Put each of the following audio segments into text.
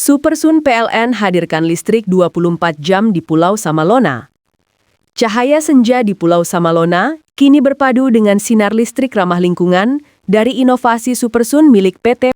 Supersun PLN hadirkan listrik 24 jam di Pulau Samalona. Cahaya senja di Pulau Samalona kini berpadu dengan sinar listrik ramah lingkungan dari inovasi Supersun milik PT.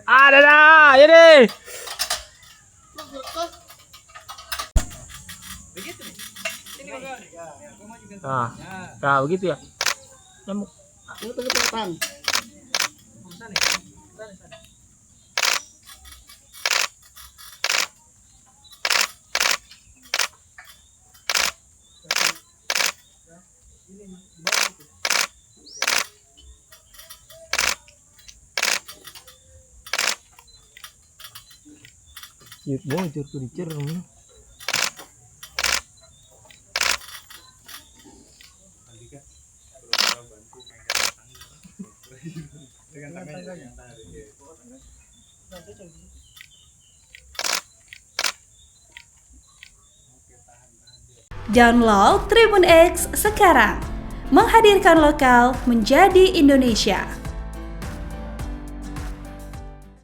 Ada dah, ini. Nah, begitu ya. Nyamuk. Itu kelihatan. Bocor tuh dicerem. Download Tribun X sekarang, menghadirkan lokal menjadi Indonesia.